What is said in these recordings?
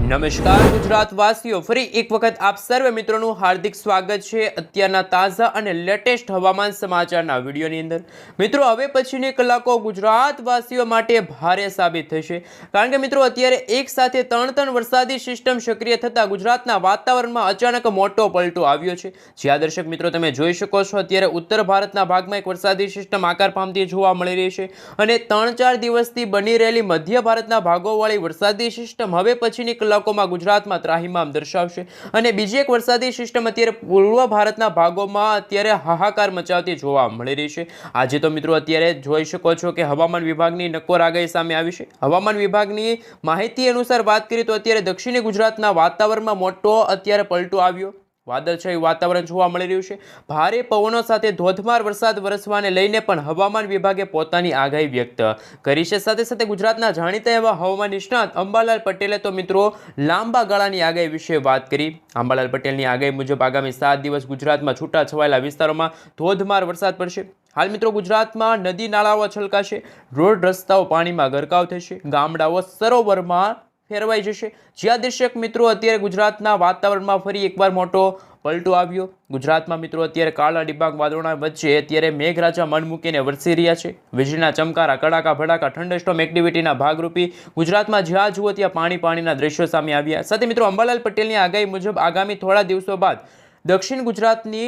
નમસ્કાર ગુજરાતવાસીઓ, ફરી એક વખત આપ સર્વે મિત્રોનું હાર્દિક સ્વાગત છે અત્યારના તાજા અને લેટેસ્ટ હવામાન સમાચારના વિડીયોની અંદર। મિત્રો, હવે પછીની કલાકો ગુજરાતવાસીઓ માટે ભારે સાબિત થશે, કારણ કે મિત્રો અત્યારે એક સાથે ત્રણ વરસાદી સિસ્ટમ સક્રિય થતા ગુજરાતના વાતાવરણમાં અચાનક મોટો પલટો આવ્યો છે। જ્યાં દર્શક મિત્રો તમે જોઈ શકો છો, અત્યારે ઉત્તર ભારતના ભાગમાં એક વરસાદી સિસ્ટમ આકાર પામતી જોવા મળી રહી છે અને 3-4 દિવસથી બની રહેલી મધ્ય ભારતના ભાગોવાળી વરસાદી સિસ્ટમ હવે પછીની કલાકોમાં ગુજરાતમાં ત્રાહિમામ દર્શાવશે અને બીજી એક વરસાદી સિસ્ટમ અત્યારે પૂર્વ ભારતના ભાગોમાં અત્યારે હાહાકાર મચાવતી જોવા મળી રહી છે। આજે તો મિત્રો અત્યારે જોઈ શકો છો કે હવામાન વિભાગની નક્કોર આગાહી સામે આવી છે। હવામાન વિભાગની માહિતી અનુસાર વાત કરીએ તો અત્યારે દક્ષિણી ગુજરાતના વાતાવરણમાં મોટો અત્યારે પલટો આવ્યો, વાદળછાયું વાતાવરણ જોવા મળી રહ્યું છે। ભારે પવનો સાથે ધોધમાર વરસાદ વરસવાને લઈને પણ હવામાન વિભાગે પોતાની આગાહી વ્યક્ત કરી છે। સાથે સાથે ગુજરાતના જાણીતા એવા હવામાન નિષ્ણાત અંબાલાલ પટેલે તો મિત્રો લાંબા ગાળાની આગાહી વિશે વાત કરી। અંબાલાલ પટેલની આગાહી મુજબ આગામી 7 દિવસ ગુજરાતમાં છૂટાછવાયેલા વિસ્તારોમાં ધોધમાર વરસાદ પડશે। હાલ મિત્રો ગુજરાતમાં નદી નાળાઓ છલકાશે, રોડ રસ્તાઓ પાણીમાં ગરકાવ થશે, ગામડાઓ સરોવરમાં ફેરવાઈ જશે। જ્યાં દર્શક મિત્રો અત્યારે ગુજરાતના વાતાવરણમાં ફરી એકવાર મોટો પલટો આવ્યો। ગુજરાતમાં મિત્રો અત્યારે કાળા ડિબાંગ વાદળોના વચ્ચે અત્યારે મેઘરાજા મન મૂકીને વરસી રહ્યા છે। વીજળીના ચમકારા, કડાકા ભડાકા, થંડરસ્ટોર્મ એક્ટિવિટીના ભાગરૂપે ગુજરાતમાં જ્યાં જુઓ ત્યાં પાણીના દ્રશ્યો સામે આવ્યા। સાથે મિત્રો અંબાલાલ પટેલની આગાહી મુજબ આગામી થોડા દિવસો બાદ દક્ષિણ ગુજરાતની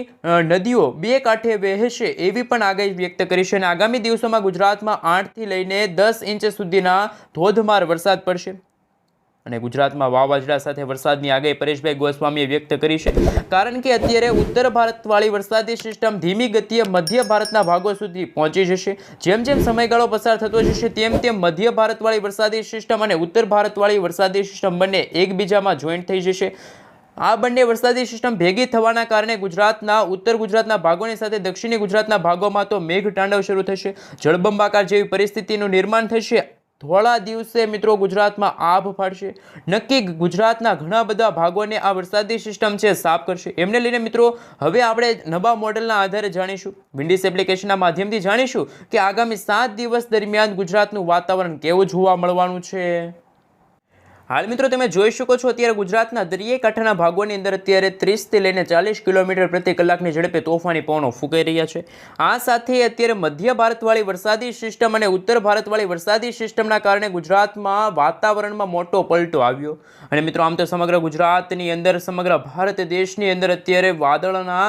નદીઓ બે કાંઠે વહેશે એવી પણ આગાહી વ્યક્ત કરી છે અને આગામી દિવસોમાં ગુજરાતમાં 8 થી લઈને 10 ઇંચ સુધીના ધોધમાર વરસાદ પડશે અને ગુજરાતમાં વાવાઝોડા સાથે વરસાદની આગાહી પરેશભાઈ ગોસ્વામીએ વ્યક્ત કરી છે, કારણ કે અત્યારે ઉત્તર ભારતવાળી વરસાદી સિસ્ટમ ધીમી ગતિએ મધ્ય ભારતના ભાગો સુધી પહોંચી જશે। જેમ જેમ સમયગાળો પસાર થતો જશે તેમ તેમ મધ્ય ભારતવાળી વરસાદી સિસ્ટમ અને ઉત્તર ભારતવાળી વરસાદી સિસ્ટમ બંને એકબીજામાં જોઈન્ટ થઈ જશે। આ બંને વરસાદી સિસ્ટમ ભેગી થવાના કારણે ગુજરાતના ઉત્તર ગુજરાતના ભાગોની સાથે દક્ષિણી ગુજરાતના ભાગોમાં તો મેઘ તાંડવ શરૂ થશે, જળબંબાકાર જેવી પરિસ્થિતિનું નિર્માણ થશે। થોડા દિવસે મિત્રો ગુજરાતમાં આભ ફાટશે। નક્કી ગુજરાતના ઘણા બધા ભાગોને આ વરસાદી સિસ્ટમ છે સાફ કરશે। એમને લઈને મિત્રો હવે આપણે નવા મોડેલના આધારે જાણીશું, વિન્ડીસ એપ્લિકેશનના માધ્યમથી જાણીશું કે આગામી 7 દિવસ દરમિયાન ગુજરાતનું વાતાવરણ કેવું જોવા મળવાનું છે। હાલ મિત્રો તમે જોઈ શકો છો અત્યારે ગુજરાતના દરિયાઈ કાંઠાના ભાગોની અંદર અત્યારે 30 થી લઈને 40 કિલોમીટર પ્રતિ કલાકની ઝડપે તોફાની પવનો ફૂંકાઈ રહ્યા છે। આ સાથે અત્યારે મધ્ય ભારતવાળી વરસાદી સિસ્ટમ અને ઉત્તર ભારતવાળી વરસાદી સિસ્ટમના કારણે ગુજરાતમાં વાતાવરણમાં મોટો પલટો આવ્યો અને મિત્રો આમ તો સમગ્ર ગુજરાતની અંદર, સમગ્ર ભારત દેશની અંદર અત્યારે વાદળના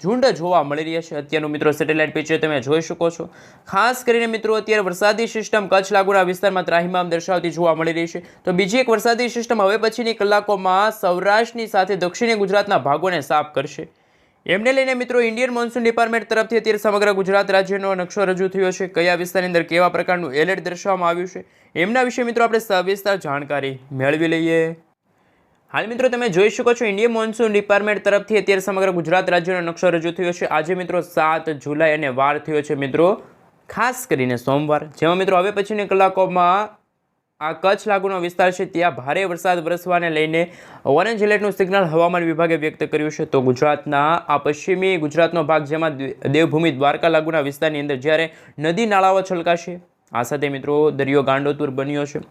ઝુંડ જોવા મળી રહ્યા છે। અત્યારનું મિત્રો સેટેલાઇટ પિક્ચર તમે જોઈ શકો છો। ખાસ કરીને મિત્રો અત્યારે વરસાદી સિસ્ટમ કચ્છ લાગુના વિસ્તારમાં ત્રાહિમામ દર્શાવતી જોવા મળી રહી છે, તો બીજી એક વરસાદી સિસ્ટમ હવે પછીની કલાકોમાં સૌરાષ્ટ્રની સાથે દક્ષિણી ગુજરાતના ભાગોને સાફ કરશે। એમને લઈને મિત્રો ઇન્ડિયન મોન્સૂન ડિપાર્ટમેન્ટ તરફથી અત્યારે સમગ્ર ગુજરાત રાજ્યનો નકશો રજૂ થયો છે। કયા વિસ્તારની અંદર કેવા પ્રકારનું એલર્ટ દર્શાવવામાં આવ્યું છે એમના વિશે મિત્રો આપણે સવિસ્તાર જાણકારી મેળવી લઈએ। હાલ મિત્રો તમે જોઈ શકો છો ઇન્ડિયન મોન્સૂન ડિપાર્ટમેન્ટ તરફથી અત્યારે સમગ્ર ગુજરાત રાજ્યનો નકશો રજૂ થયો છે। આજે મિત્રો 7 જુલાઈ અને વાર થયો છે મિત્રો ખાસ કરીને સોમવાર, જેમાં મિત્રો હવે પછીની કલાકોમાં આ કચ્છ લાગુનો વિસ્તાર છે ત્યાં ભારે વરસાદ વરસવાને લઈને ઓરેન્જ એલર્ટનું સિગ્નલ હવામાન વિભાગે વ્યક્ત કર્યું છે। તો ગુજરાતના આ પશ્ચિમી ગુજરાતનો ભાગ, જેમાં દેવભૂમિ દ્વારકા લાગુના વિસ્તારની અંદર જ્યારે નદી નાળાઓ છલકાશે, આ સાથે મિત્રો દરિયો ગાંડોતુર બન્યો છે।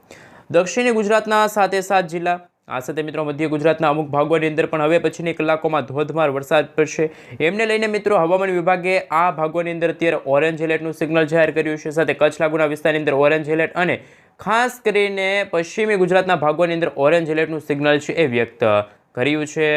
દક્ષિણી ગુજરાતના 7 જિલ્લા, આ સાથે મિત્રો મધ્ય ગુજરાતના અમુક ભાગોની અંદર પણ હવે પછીની કલાકોમાં ધોધમાર વરસાદ પડશે। એમને લઈને મિત્રો હવામાન વિભાગે આ ભાગોની અંદર અત્યારે ઓરેન્જ એલર્ટનું સિગ્નલ જાહેર કર્યું છે। સાથે કચ્છ લાગુના વિસ્તારની અંદર ઓરેન્જ એલર્ટ અને ખાસ કરીને પશ્ચિમી ગુજરાતના ભાગોની અંદર ઓરેન્જ એલર્ટનું સિગ્નલ છે એ વ્યક્ત કર્યું છે।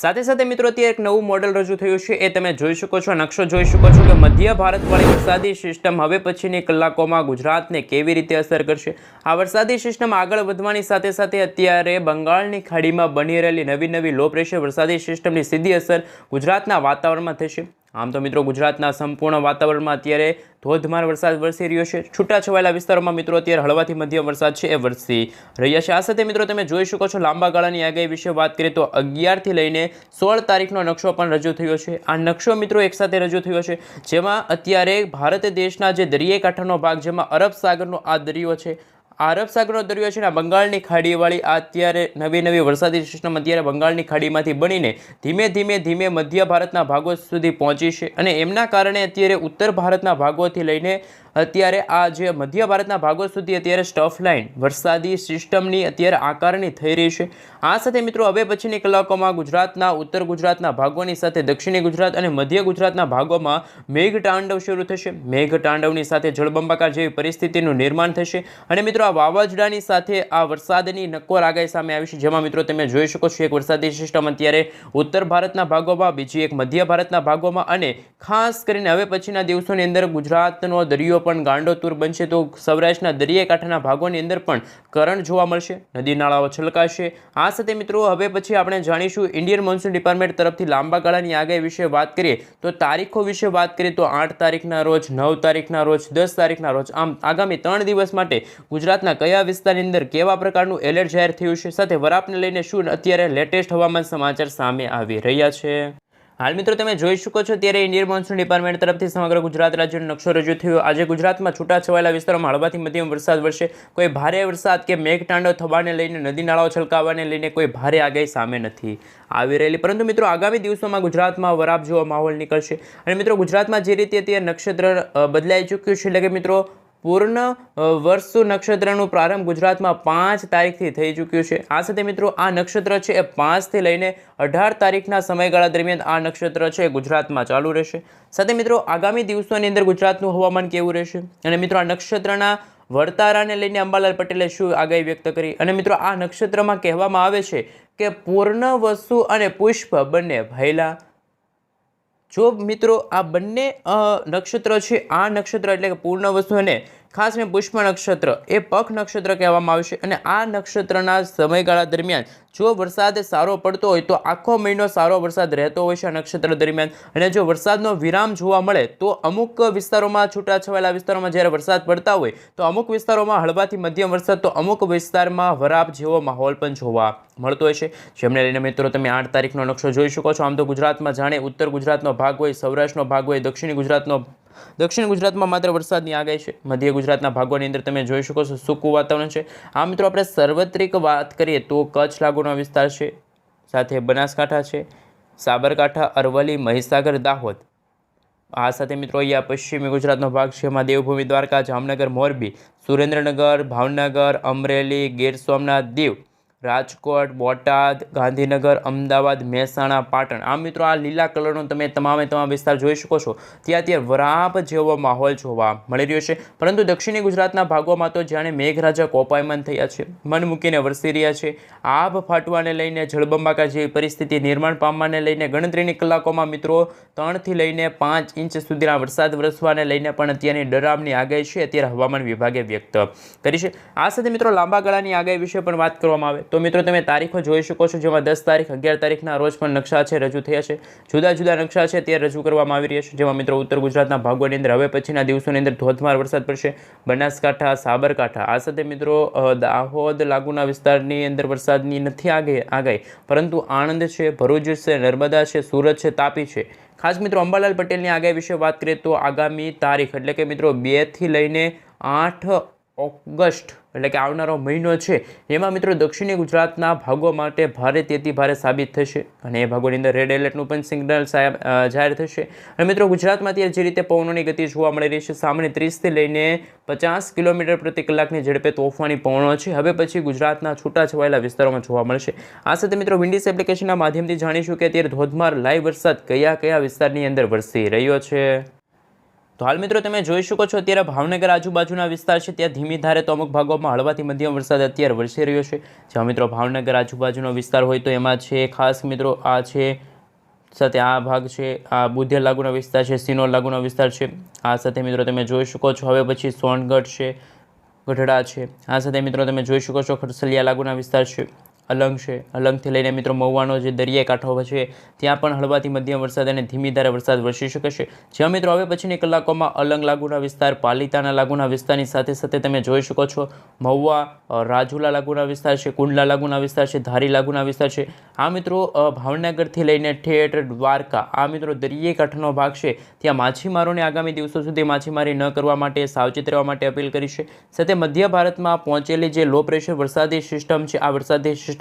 સાથે સાથે મિત્રો અત્યારે એક નવું મોડેલ રજૂ થયું છે, એ તમે જોઈ શકો છો, નકશો જોઈ શકો છો કે મધ્ય ભારતવાળી વરસાદી સિસ્ટમ હવે પછીની કલાકોમાં ગુજરાતને કેવી રીતે અસર કરશે। આ વરસાદી સિસ્ટમ આગળ વધવાની સાથે સાથે અત્યારે બંગાળની ખાડીમાં બની રહેલી નવી લો પ્રેશર વરસાદી સિસ્ટમની સીધી અસર ગુજરાતના વાતાવરણમાં થશે। આમ તો મિત્રો ગુજરાતના સંપૂર્ણ વાતાવરણમાં અત્યારે ધોધમાર વરસાદ વરસી રહ્યો છે। છૂટાછવાયેલા વિસ્તારોમાં મિત્રો અત્યારે હળવાથી મધ્યમ વરસાદ છે એ વરસી રહ્યા છે। આ સાથે મિત્રો તમે જોઈ શકો છો લાંબા ગાળાની આગાહી વિશે વાત કરીએ તો 11 થી લઈને 16 તારીખનો નકશો પણ રજૂ થયો છે। આ નકશો મિત્રો એકસાથે રજૂ થયો છે, જેમાં અત્યારે ભારત દેશના જે દરિયાઈ કાંઠાનો ભાગ, જેમાં અરબ સાગરનો આ દરિયો છે, અરબ સાગરનો દરિયો છે ને બંગાળની ખાડીવાળી આ અત્યારે નવી વરસાદી સિસ્ટમ અત્યારે બંગાળની ખાડીમાંથી બનીને ધીમે મધ્ય ભારતના ભાગો સુધી પહોંચી છે અને એમના કારણે અત્યારે ઉત્તર ભારતના ભાગોથી લઈને અત્યારે આ જે મધ્ય ભારતના ભાગો સુધી અત્યારે સ્ટફ લાઇન વરસાદી સિસ્ટમની અત્યારે આકારણી થઈ રહી છે। આ સાથે મિત્રો હવે પછીની કલાકોમાં ગુજરાતના ઉત્તર ગુજરાતના ભાગોની સાથે દક્ષિણી ગુજરાત અને મધ્ય ગુજરાતના ભાગોમાં મેઘતાંડવ શરૂ થશે। મેઘતાંડવની સાથે જળબંબાકાર જેવી પરિસ્થિતિનું નિર્માણ થશે અને મિત્રો આ વાવાઝોડાની સાથે આ વરસાદની નક્કોર આગાહી સામે આવી છે, જેમાં મિત્રો તમે જોઈ શકો છો એક વરસાદી સિસ્ટમ અત્યારે ઉત્તર ભારતના ભાગોમાં, બીજી એક મધ્ય ભારતના ભાગોમાં અને ખાસ કરીને હવે પછીના દિવસોની અંદર ગુજરાતનો દરિયો પણ ગાંડોતુર બનશે, તો સૌરાષ્ટ્રના દરિયાઈ કાંઠાના ભાગોની અંદર પણ કરંટ જોવા મળશે, નદી નાળાઓ છલકાશે। આ સાથે મિત્રો હવે પછી આપણે જાણીશું ઇન્ડિયન મોન્સૂન ડિપાર્ટમેન્ટ તરફથી લાંબા ગાળાની આગાહી વિશે વાત કરીએ તો તારીખો વિશે વાત કરીએ તો 8 તારીખના રોજ, 9 તારીખના રોજ, 10 તારીખના રોજ, આમ આગામી 3 દિવસ માટે ગુજરાતના કયા વિસ્તારની અંદર કેવા પ્રકારનું એલર્ટ જાહેર થયું છે, સાથે વરાપને લઈને શું અત્યારે લેટેસ્ટ હવામાન સમાચાર સામે આવી રહ્યા છે। હાલ મિત્રો તમે જોઈ શકો છો ત્યારે ઇન્ડિયન મોન્સૂન ડિપાર્ટમેન્ટ તરફથી સમગ્ર ગુજરાત રાજ્યનો નકશો રજૂ થયો। આજે ગુજરાતમાં છૂટાછવાયેલા વિસ્તારોમાં હળવાથી મધ્યમ વરસાદ વરસે, કોઈ ભારે વરસાદ કે મેઘતાંડવ થવાને લઈને, નદી નાળાઓ છલકાવાને લઈને કોઈ ભારે આગાહી સામે નથી આવી રહેલી, પરંતુ મિત્રો આગામી દિવસોમાં ગુજરાતમાં વરાપ જેવો માહોલ નીકળશે। અને મિત્રો ગુજરાતમાં જે રીતે અત્યારે નક્ષત્ર બદલાઈ ચૂક્યું છે, એટલે કે મિત્રો પૂર્ણ વર્ષુ નક્ષત્રનું પ્રારંભ ગુજરાતમાં 5 તારીખથી થઈ ચૂક્યું છે। આ સાથે મિત્રો આ નક્ષત્ર છે એ 5 થી લઈને 18 તારીખના સમયગાળા દરમિયાન આ નક્ષત્ર છે ગુજરાતમાં ચાલુ રહેશે। સાથે મિત્રો આગામી દિવસોની અંદર ગુજરાતનું હવામાન કેવું રહેશે અને મિત્રો આ નક્ષત્રના વર્તારાને લઈને અંબાલાલ પટેલે શું આગાહી વ્યક્ત કરી, અને મિત્રો આ નક્ષત્રમાં કહેવામાં આવે છે કે પૂર્ણ વસુ અને પુષ્પ બંને ભયલા। જો મિત્રો આ બંને નક્ષત્ર છે, આ નક્ષત્ર એટલે કે પૂર્ણ વસુ અને ખાસ કરીને પુષ્પ નક્ષત્ર એ પખ નક્ષત્ર કહેવામાં આવે છે, અને આ નક્ષત્રના સમયગાળા દરમિયાન જો વરસાદ સારો પડતો હોય તો આખો મહિનો સારો વરસાદ રહેતો હોય છે આ નક્ષત્ર દરમિયાન, અને જો વરસાદનો વિરામ જોવા મળે તો અમુક વિસ્તારોમાં, છૂટાછવાયેલા વિસ્તારોમાં જ્યારે વરસાદ પડતા હોય તો અમુક વિસ્તારોમાં હળવાથી મધ્યમ વરસાદ, તો અમુક વિસ્તારમાં વરાપ જેવો માહોલ પણ જોવા મળતો હોય છે, જેમને લઈને મિત્રો તમે 8 તારીખનો નકશો જોઈ શકો છો। આમ તો ગુજરાતમાં જાણે ઉત્તર ગુજરાતનો ભાગ હોય, સૌરાષ્ટ્રનો ભાગ હોય, દક્ષિણ ગુજરાતમાં માત્ર વરસાદની આગાહી છે, મધ્ય ગુજરાતના ભાગોની અંદર તમે જોઈ શકો છો સૂકું વાતાવરણ છે। આ મિત્રો આપણે સાર્વત્રિક વાત કરીએ તો કચ્છ લાગુનો વિસ્તાર છે, સાથે બનાસકાંઠા છે, સાબરકાંઠા, અરવલ્લી, મહીસાગર, દાહોદ, આ સાથે મિત્રો અહીંયા પશ્ચિમી ગુજરાતનો ભાગ છે, એમાં દેવભૂમિ દ્વારકા, જામનગર, મોરબી, સુરેન્દ્રનગર, ભાવનગર, અમરેલી, ગીર સોમનાથ, દીવ, રાજકોટ, બોટાદ, ગાંધીનગર, અમદાવાદ, મહેસાણા, પાટણ, આ મિત્રો આ લીલા કલરનો તમે તમામ વિસ્તાર જોઈ શકો છો, ત્યાં વરાપ જેવો માહોલ જોવા મળી રહ્યો છે। પરંતુ દક્ષિણી ગુજરાતના ભાગોમાં તો જાણે મેઘરાજા કોપાયમાન થયા છે, મન મૂકીને વરસી રહ્યા છે। આભ ફાટવાને લઈને, જળબંબાકાર જેવી પરિસ્થિતિ નિર્માણ પામવાને લઈને ગણતરીની કલાકોમાં મિત્રો 3 થી લઈને 5 ઇંચ સુધીના વરસાદ વરસવાને લઈને પણ અત્યારની ડરામની આગાહી છે અત્યારે હવામાન વિભાગે વ્યક્ત કરી છે। આ સાથે મિત્રો લાંબા ગાળાની આગાહી વિશે પણ વાત કરવામાં આવે તો મિત્રો તમે તારીખો જોઈ શકો છો, જેમાં 10 તારીખ, 11 તારીખના રોજ પણ નકશા છે રજૂ થયા છે, જુદા જુદા નકશા છે તે રજૂ કરવામાં આવી રહ્યા છે, જેમાં મિત્રો ઉત્તર ગુજરાતના ભાગોની અંદર હવે પછીના દિવસોની અંદર ધોધમાર વરસાદ પડશે, બનાસકાંઠા, સાબરકાંઠા, આ સાથે મિત્રો દાહોદ લાગુના વિસ્તારની અંદર વરસાદની નથી આગાહી, પરંતુ આણંદ છે, ભરૂચ છે, નર્મદા છે, સુરત છે, તાપી છે। ખાસ મિત્રો અંબાલાલ પટેલની આગાહી વિશે વાત કરીએ તો આગામી તારીખ એટલે કે મિત્રો 2 થી લઈને 8 ઓગસ્ટ એટલે કે આવનારો મહિનો છે, એમાં મિત્રો દક્ષિણી ગુજરાતના ભાગો માટે ભારેથી ભારે સાબિત થશે, અને એ ભાગોની અંદર રેડ એલર્ટનું પણ સિગ્નલ જાહેર થશે। અને મિત્રો ગુજરાતમાં અત્યારે જે રીતે પવનોની ગતિ જોવા મળી રહી છે, સામાન્ય 30 થી લઈને 50 કિલોમીટર પ્રતિ કલાકની ઝડપે તોફાની પવનો છે, હવે પછી ગુજરાતના છૂટાછવાયેલા વિસ્તારોમાં જોવા મળશે। આ સાથે મિત્રો વિન્ડીસ એપ્લિકેશનના માધ્યમથી જાણીશું કે અત્યારે ધોધમાર લાઈવ વરસાદ કયા વિસ્તારની અંદર વરસી રહ્યો છે। તો હાલ મિત્રો તમે જોઈ શકો છો અત્યારે ભાવનગર આજુબાજુના વિસ્તાર છે, ત્યાં ધીમી ધારે તો અમુક ભાગોમાં હળવાથી મધ્યમ વરસાદ અત્યારે વરસી રહ્યો છે। જ્યાં મિત્રો ભાવનગર આજુબાજુનો વિસ્તાર હોય તો એમાં છે ખાસ મિત્રો આ છે, સાથે આ ભાગ છે, આ બુધેલ લાગુનો વિસ્તાર છે, સિનોર લાગુનો વિસ્તાર છે। આ સાથે મિત્રો તમે જોઈ શકો છો હવે પછી સોનગઢ છે, ગઢડા છે, આ સાથે મિત્રો તમે જોઈ શકો છો ખરસલિયા લાગુના વિસ્તાર છે, અલંગ છે, અલંગથી લઈને મિત્રો મહુવાનો જે દરિયાઈ કાંઠો છે ત્યાં પણ હળવાથી મધ્યમ વરસાદ અને ધીમી ધારે વરસાદ વરસી શકે છે। જ્યાં મિત્રો હવે પછીની કલાકોમાં અલંગ લાગુના વિસ્તાર, પાલિતાના લાગુના વિસ્તારની સાથે તમે જોઈ શકો છો મહુવા, રાજુલા લાગુના વિસ્તાર છે, કુંડલા લાગુના વિસ્તાર છે, ધારી લાગુના વિસ્તાર છે। આ મિત્રો ભાવનગરથી લઈને ઠેઠ દ્વારકા, આ મિત્રો દરિયાઈ કાંઠાનો ભાગ છે, ત્યાં માછીમારોને આગામી દિવસો સુધી માછીમારી ન કરવા માટે સાવચેત રહેવા માટે અપીલ કરી છે। સાથે મધ્ય ભારતમાં પહોંચેલી જે લો પ્રેશર વરસાદી સિસ્ટમ છે, આ વરસાદી સિસ્ટમ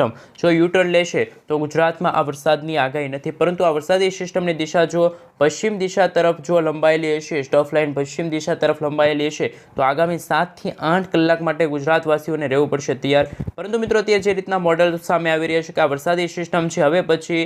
જો યુટર્ન લેશે તો ગુજરાતમાં આ વરસાદની આગાહી નથી, પરંતુ આ વરસાદી સિસ્ટમની દિશા જો પશ્ચિમ દિશા તરફ જો લંબાયેલી હશે, સ્ટફ લાઇન પશ્ચિમ દિશા તરફ લંબાયેલી હશે, તો આગામી 7 થી 8 કલાક માટે ગુજરાતવાસીઓને રહેવું પડશે તૈયાર. પરંતુ મિત્રો અત્યારે જે રીતના મોડલ સામે આવી રહ્યા છે કે આ વરસાદી સિસ્ટમ છે હવે પછી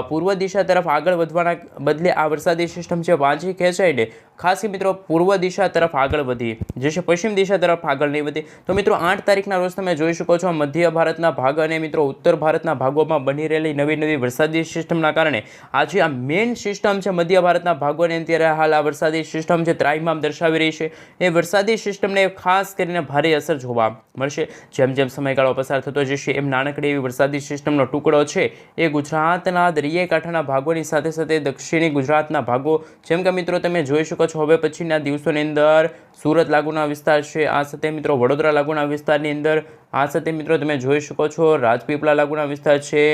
પૂર્વ દિશા તરફ આગળ વધવાના બદલે આ વરસાદી સિસ્ટમ છે વાંચી ખેંચાઈને ખાસ મિત્રો પૂર્વ દિશા તરફ આગળ વધી જશે, પશ્ચિમ દિશા તરફ આગળ નહીં વધી. તો મિત્રો 8 તારીખના રોજ તમે જોઈ શકો છો મધ્ય ભારતના ભાગ અને મિત્રો ઉત્તર ભારતના ભાગોમાં બની રહેલી નવી વરસાદી સિસ્ટમના કારણે આજે આ મેઇન સિસ્ટમ છે મધ્ય ભારતના ભાગોને અત્યારે હાલ આ વરસાદી સિસ્ટમ છે ત્રાહિમામ દર્શાવી રહી છે. એ વરસાદી સિસ્ટમને ખાસ કરીને ભારે અસર જોવા મળશે. જેમ જેમ સમયગાળો પસાર થતો જશે એમ નાનકડી એવી વરસાદી સિસ્ટમનો ટુકડો છે એ ગુજરાતના દરિયાકાંઠાના ભાગોની સાથે સાથે દક્ષિણી ગુજરાતના ભાગો જેમ કે મિત્રો તમે જોઈ શકો છો હવે પછીના દિવસોની અંદર સુરત લાગુના વિસ્તાર છે, આ સાથે મિત્રો વડોદરા લાગુના વિસ્તારની અંદર, આ સાથે મિત્રો તમે જોઈ શકો છો રાજપીપળા લાગુના વિસ્તાર છે,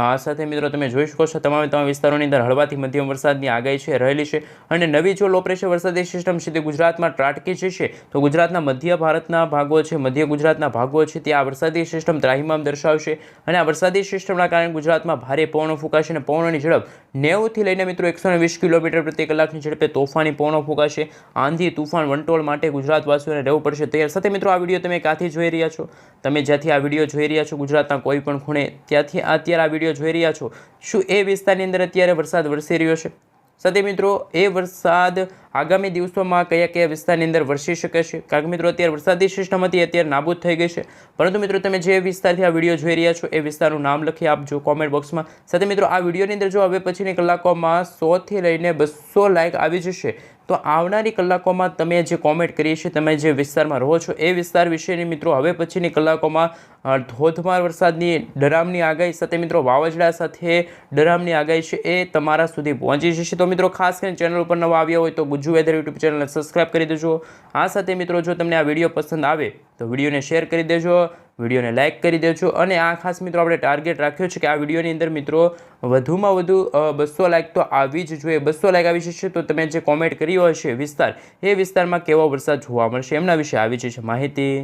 આ સાથે મિત્રો તમે જોઈ શકો છો તમામ વિસ્તારોની અંદર હળવાથી મધ્યમ વરસાદની આગાહી છે રહેલી છે. અને નવી જો લો પ્રેશર વરસાદી સિસ્ટમ છે તે ગુજરાતમાં ત્રાટકી જશે તો ગુજરાતના મધ્ય ભારતના ભાગો છે, મધ્ય ગુજરાતના ભાગો છે ત્યાં વરસાદી સિસ્ટમ ત્રાહિમામ દર્શાવશે. અને આ વરસાદી સિસ્ટમના કારણે ગુજરાતમાં ભારે પવનો ફૂંકાશે અને પવનોની ઝડપ 90થી લઈને મિત્રો 120 કિલોમીટર પ્રતિ કલાકની ઝડપે તોફાની પવનો ફૂંકાશે. આંધી તુફાન વંટોળ માટે ગુજરાતવાસીઓને રહેવું પડશે તૈયાર. સાથે મિત્રો આ વિડીયો તમે ક્યાંથી જોઈ રહ્યા છો? તમે જ્યાંથી આ વિડીયો જોઈ રહ્યા છો ગુજરાતના કોઈ પણ ખૂણે ત્યાંથી અત્યારે આ વિડીયો જોઈ રહ્યા છો, શું એ વિસ્તારની અંદર અત્યારે વરસાદ વરસી રહ્યો છે? સાથે મિત્રો એ વરસાદ આગામી દિવસોમાં કયા વિસ્તારની અંદર વરસી શકે છે? કારણ કે મિત્રો અત્યારે વરસાદી સિસ્ટમ હતી અત્યારે નાબૂદ થઈ ગઈ છે. પરંતુ મિત્રો તમે જે વિસ્તારથી આ વિડીયો જોઈ રહ્યા છો એ વિસ્તારનું નામ લખી આપજો કોમેન્ટ બોક્સમાં. સાથે મિત્રો આ વિડીયોની અંદર જો હવે પછીની કલાકોમાં 100થી લઈને 200 લાઇક આવી જશે તો આવનારી કલાકોમાં તમે જે કોમેન્ટ કરી છે, તમે જે વિસ્તારમાં રહો છો એ વિસ્તાર વિશેની મિત્રો હવે પછીની કલાકોમાં ધોધમાર વરસાદની ડરામની આગાહી સાથે મિત્રો વાવાઝોડા સાથે ડરામની આગાહી છે એ તમારા સુધી પહોંચી જશે. તો મિત્રો ખાસ કરીને ચેનલ ઉપર નવા આવ્યા હોય તો ગુજ્જુ વેધર યુટ્યુબ ચેનલને સબસ્ક્રાઈબ કરી દેજો. આ સાથે મિત્રો જો તમને આ વિડીયો પસંદ આવે તો વિડીયોને શેર કરી દેજો, વિડીયોને લાઇક કરી દેજો. અને આ ખાસ મિત્રો આપણે ટાર્ગેટ રાખ્યો છે કે આ વિડીયોની અંદર મિત્રો વધુમાં વધુ 200 લાઇક તો આવી જ જોઈએ. 200 લાઇક આવી જશે તો તમે જે કોમેન્ટ કરી હશે વિસ્તાર એ વિસ્તારમાં કેવો વરસાદ જોવા મળશે એમના વિશે આવી જશે માહિતી.